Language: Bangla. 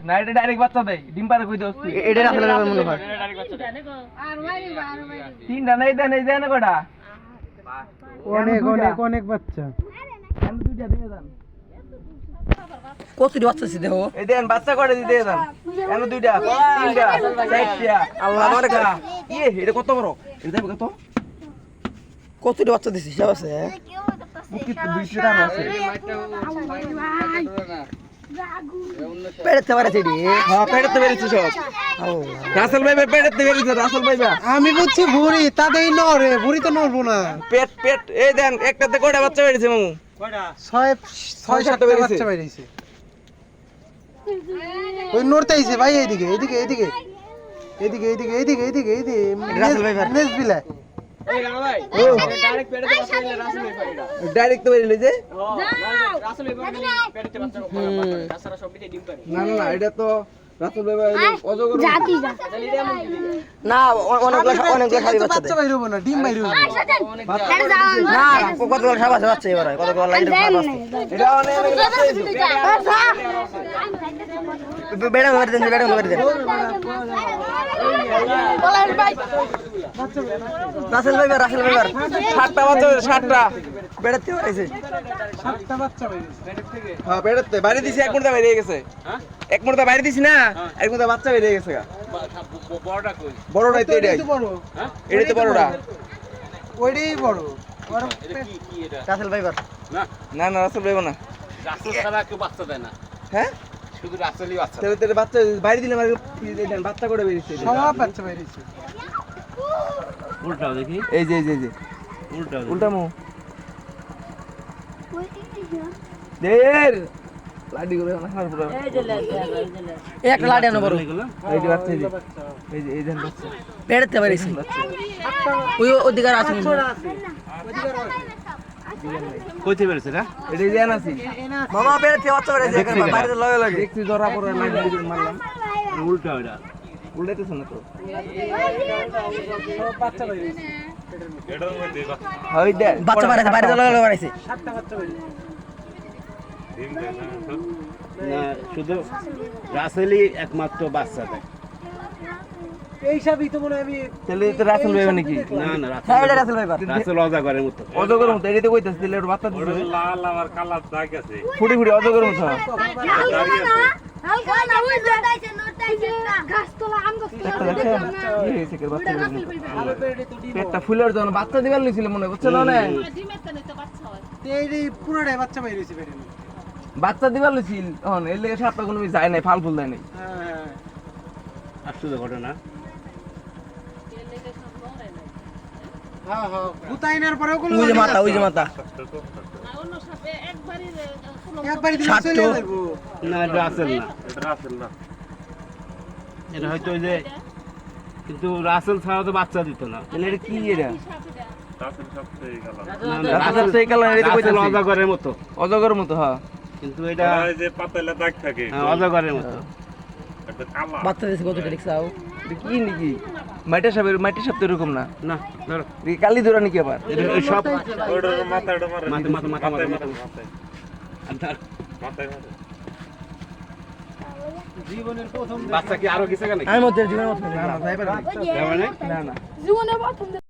না এটা ডাইরেক্ট বাচ্চা দেয় ডিম পারে কই দোস এটা আসলে মনে হয় ডাইরেক্ট বাচ্চা দেয় আর তিনটা নাই দেন কয়টা অনেক অনেক অনেক বাচ্চা আমি দুইটা দিয়ে দেন কতটি বাচ্চা আছে দেখো এই দেন বাচ্চা করে দিয়ে দেন কেন দুইটা তিনটা চারটা আল্লাহ আমার কা এটা কত বড় এটা কত কতটি বাচ্চা দিছিস সব আছে বুকি দুইটা দাম আছে পেড়তে পারে সেটি হ্যাঁ পেড়তে বেরিয়েছে সব রাসেল ভাই পেড়তে বেরিয়েছে রাসেল ভাই আমি বুঝছি ভুড়ি তাতেই নড়ে ভুড়ি তো নড়বো না পেট এই দেন একটাতে কয়টা বাচ্চা বেরিয়েছে মামু ছয় সাতটা বাচ্চা বেরিয়েছে ওই নড়তে আইছে ভাই এইদিকে এইদিকে এইদিকে এইদিকে এইদিকে এইদিকে এইদিকে এইদিকে রাসেল ভাই নেস বিলা এই গানা ভাই ডাইরেক্ট পেড়তে বাচ্চা বেরিয়েছে রাসেল ভাই পারিটা ডাইরেক্ট তো বেরিয়ে যে রাসেল ভাই পেড়তে বাচ্চা রাসেল সব দিতে ডিম পারে না এটা তো রাসেল ভাই অজগর জাতি না অনেকগুলো খালি বাচ্চা বাইরে হবো না ডিম বাইরে হবো না কতগুলো খাব আছে বাচ্চা এবারে কতগুলো লাইন খাব আছে এটা অনেক বেড়া মেরে দেন রাসেল ভাই সাতটা বাচ্চা সাতটা বেড়াতে পাইছে সাতটা বাচ্চা বাইরে হ্যাঁ বেড়াতে বাইরে দিছি এক মুঠা বেরিয়ে গেছে এক মুঠা বাইরে দিছি না এক মুঠা বাচ্চা বেরিয়ে গেছে বড়টা কই বড়টাই তো এটাই বড় এটাই তো বড়টা ওইটাই বড় এটা কি এটা রাসেল ভাই না রাসেল ভাই না রাসেল ছাড়া কেউ বাচ্চা দেয় না হ্যাঁ শুধু রাসেলই বাচ্চা তাহলে তোর বাচ্চা বাইরে দিলে আমার দেন বাচ্চা করে বেরিয়েছে সব বাচ্চা বাইরেছে উল্টাও দেখি এই যে উল্টা মু দের লাডি করে না খারাপ পুরো এই একটা লাডি আনো বড় এই যে বাচ্চা এই দেন বাচ্চা বেড়াতে পারিস ওই অধিকার আছে কইতে পেরেছে না এটা দেন আছি মামা বেড়াতে বাচ্চা বেড়াছে বাইরে লগে লগে দেখছি ধরা পড়ে লাডি করে মারলাম উল্টা ওটা উল্টাইতেছ না তো সব বাচ্চা বাইরেছে এটার মধ্যে হয় দে বাচ্চা বেড়াছে বাইরে লগে বেড়াইছে সাতটা বাচ্চা বাইরেছে না শুধু রাসেলই একমাত্র বাচ্চা দেয় এই সবই তো মনে হয় আমি তাহলে তো রাসেল ভাই নাকি না না হ্যাঁ এটা রাসেল ভাই রাসেল অজাগরের মতো অজগর মতো এটাতে কইতাছ দিলে ওর বাচ্চা দিছে লাল আমার কালার দাগ আছে ফুটি অজগর মতো পেটটা ফুলের জন্য বাচ্চা দিবার লইছিল মনে বুঝছো না এই পুরোটাই বাচ্চা বাইরেছে বেরে বাচ্চা দিবার লইছিল এখন এর লেগে সাপটা কোনো যায় নাই ফাল ফুল দেয় নাই হ্যাঁ আশ্চর্য ঘটনা হ্যাঁ হ্যাঁ গুতাইনার পরেও কোন ওই যে মাথা একবারই দিলে চলে যাইব না এটা রাসেল না এটা হয়তো ওই যে কিন্তু রাসেল ছাড়া তো বাচ্চা দিত না তাহলে এটা কি এটা না, না, রাসেল সেই কালার এটা রাসেল কইতাছি অজাগরের মতো অজগর মতো হ্যাঁ কিন্তু এটা যে পাতালে দাগ থাকে হ্যাঁ, অজাগরের মতো একটা কালা বাচ্চা দিছে কতটা দেখছাও এটা কি নাকি মাইটা সাপ তো এরকম না না ধরো এই কালি দোরা নাকি আবার এটা ওই সব ওটার মাথাটা মারে মাথা মাথায় আর ধর, মাথায় মারে জীবনের প্রথম বাচ্চা কি আরো কিছু কেন আমি মধ্যে জীবনের মতো না না যাইবার না না না জীবনে প্রথম